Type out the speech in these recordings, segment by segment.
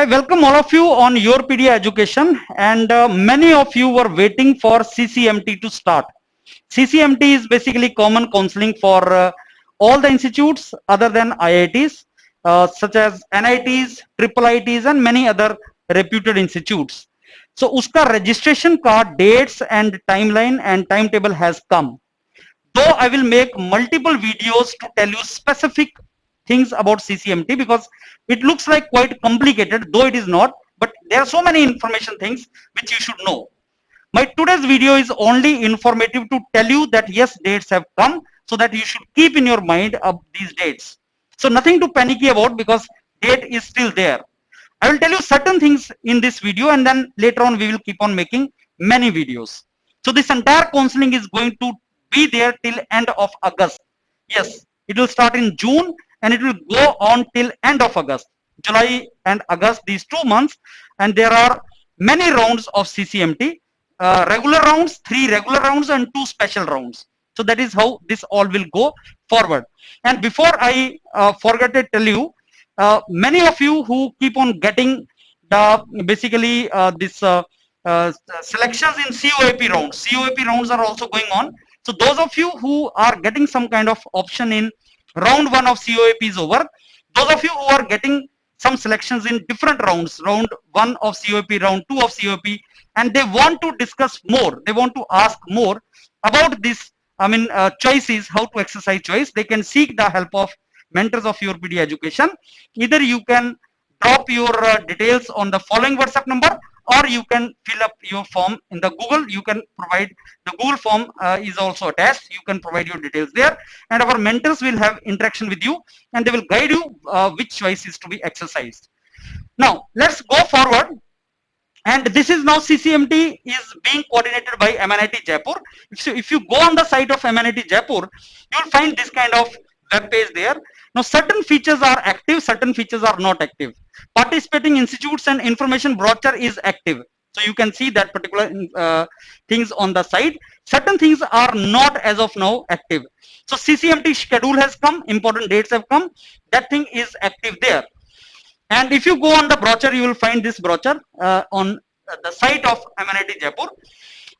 welcome all of you on Your Pedia Education, and many of you were waiting for CCMT to start. CCMT is basically common counseling for all the institutes other than IITs, such as NITs, triple ITs, and many other reputed institutes. So, uska registration card dates and timeline and timetable has come. Though I will make multiple videos to tell you specific things about CCMT, because it looks like quite complicated, though it is not, but there are so many information things which you should know. My today's video is only informative to tell you that yes, dates have come, so that you should keep in your mind of these dates. So nothing to panicky about, because date is still there. I will tell you certain things in this video, and then later on we will keep on making many videos. So this entire counseling is going to be there till end of August. Yes, it will start in June and it will go on till end of August. July and August, these 2 months, and there are many rounds of CCMT. Regular rounds, 3 regular rounds and 2 special rounds. So that is how this all will go forward. And before I forget to tell you, many of you who keep on getting the basically this selections in COAP rounds. COAP rounds are also going on. So those of you who are getting some kind of option in round 1 of COAP is over. Those of you who are getting some selections in different rounds, round 1 of COAP, round 2 of COAP, and they want to discuss more, they want to ask more about this, choices, how to exercise choice, they can seek the help of mentors of Your Pedia Education. Either you can drop your details on the following WhatsApp number, or you can fill up your form in the Google. You can provide the Google form is also attached. You can provide your details there, and our mentors will have interaction with you, and they will guide you which choice is to be exercised. Now let's go forward. And this is now CCMT is being coordinated by MNIT Jaipur. If you go on the site of MNIT Jaipur, you will find this kind of web page there. Now certain features are active, certain features are not active. Participating institutes and information brochure is active. So you can see that particular things on the site. Certain things are not as of now active. So CCMT schedule has come, important dates have come. That thing is active there. And if you go on the brochure, you will find this brochure on the site of MNIT Jaipur.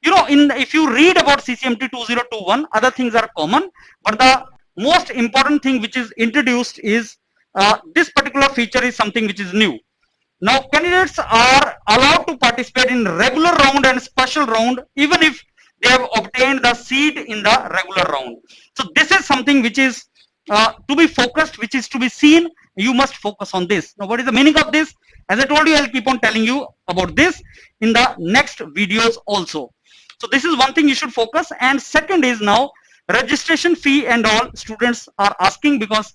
You know, if you read about CCMT 2021, other things are common, but the most important thing which is introduced is this particular feature is something which is new. Now, candidates are allowed to participate in regular round and special round, even if they have obtained the seat in the regular round. So this is something which is to be focused, which is to be seen. You must focus on this. Now, what is the meaning of this? As I told you, I'll keep on telling you about this in the next videos also. So this is one thing you should focus. And second is now registration fee and all students are asking, because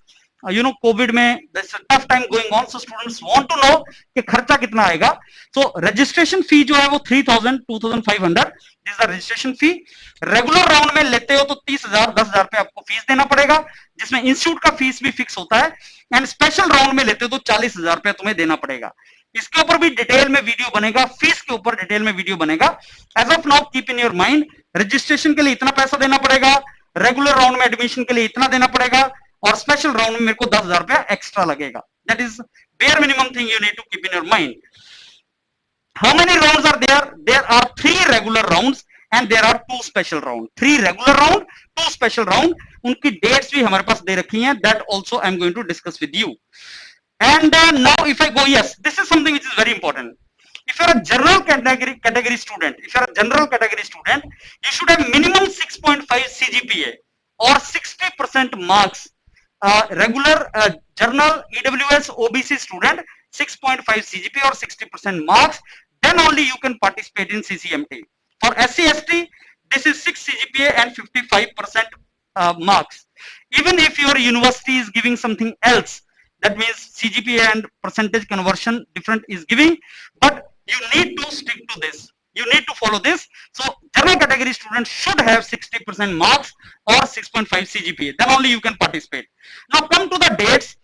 you know, COVID में there's a tough time going on, so students want to know कि खर्चा कितना आएगा. So registration fee जो है वो 3,000, 2,500. This is the registration fee. Regular round में लेते हो तो 30,000, 10,000 पे आपको फीस देना पड़ेगा, जिसमें इंस्टीट्यूट का फीस भी फिक्स होता है. एंड स्पेशल राउंड में लेते हो तो 40,000 रुपया तुम्हें देना पड़ेगा. इसके ऊपर भी डिटेल में वीडियो बनेगा, फीस के ऊपर डिटेल में वीडियो बनेगा. As of now keep in your mind, registration के लिए इतना पैसा देना पड़ेगा, रेगुलर राउंड में एडमिशन के लिए इतना देना पड़ेगा, और स्पेशल राउंड में मेरे को 10,000 रुपया एक्स्ट्रा लगेगा. That is bare minimum thing you need to keep in your mind. How many rounds are there? There are 3 regular rounds and there are 2 special round. 3 regular round, 2 special round. उनकी dates भी हमारे पास दे रखी हैं. That also I am going to discuss with you. And now if I go, yes, this is something which is very important. If you are a general category student, you should have minimum 6.5 CGPA or 60% marks. Regular journal EWS OBC student 6.5 CGPA or 60% marks, then only you can participate in CCMT. For SC ST, this is 6 CGPA and 55% marks. Even if your university is giving something else, that means CGPA and percentage conversion different is giving, but you need to stick to this. You need to follow this. So general category students should have 60% marks or 6.5 CGPA. Then only you can participate. Now come to the dates.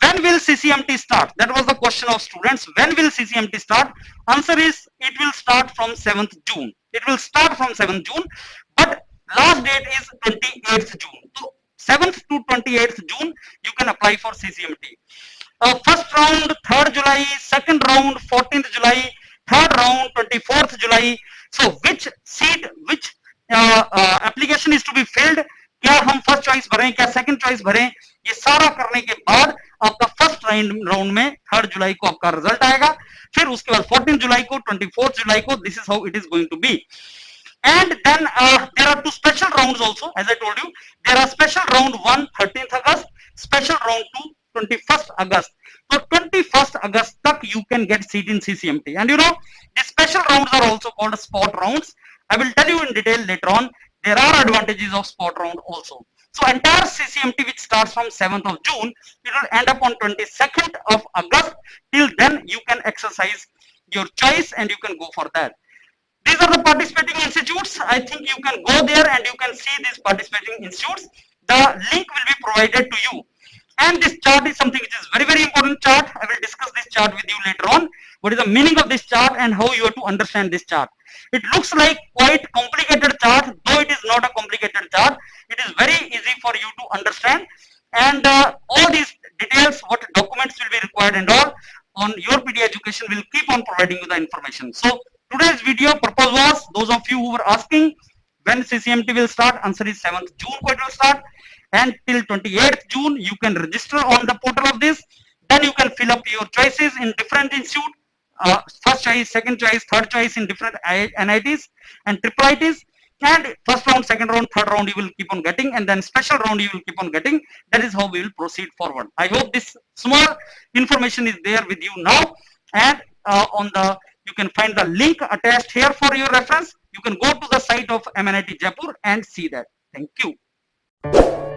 When will CCMT start? That was the question of students. When will CCMT start? Answer is it will start from 7th June. It will start from 7th June, but last date is 28th June. So 7th to 28th June, you can apply for CCMT. first round 3rd July, second round 14th July, third round 24th July. So which seat, which application is to be filled, क्या हम first choice भरें, क्या second choice भरें, ये सारा करने के बाद आपका फर्स्ट राउंड में 3rd जुलाई को आपका रिजल्ट आएगा, फिर उसके बाद 14 जुलाई को, 24 जुलाई को. This is how it is going to be. And then there are two special rounds also, as I told you. There are special round 1 13th August, special round 2 21st August. So 21st August tak you can get seat in CCMT. And you know, the special rounds are also called spot rounds. I will tell you in detail later on. There are advantages of spot round also. So entire CCMT, which starts from 7th of June, it will end up on 22nd of August. Till then you can exercise your choice and you can go for that. These are the participating institutes. I think you can go there and you can see these participating institutes. The link will be provided to you. And this chart is something which is very, very important chart. I will discuss this chart with you later on. What is the meaning of this chart and how you have to understand this chart. It looks like quite complicated chart, though it is not a complicated chart. It is very easy for you to understand. And all these details, what documents will be required and all, on your PD Education will keep on providing you the information. So today's video purpose was, those of you who were asking when CCMT will start, answer is 7th June it will start, and till 28th June you can register on the portal of this. Then you can fill up your choices in different institute, first choice, second choice, third choice in different NITs and triple ITs. And first round, second round, third round you will keep on getting, and then special round you will keep on getting. That is how we will proceed forward. I hope this small information is there with you now, and on the you can find the link attached here for your reference. You can go to the site of MNIT Jaipur and see that. Thank you.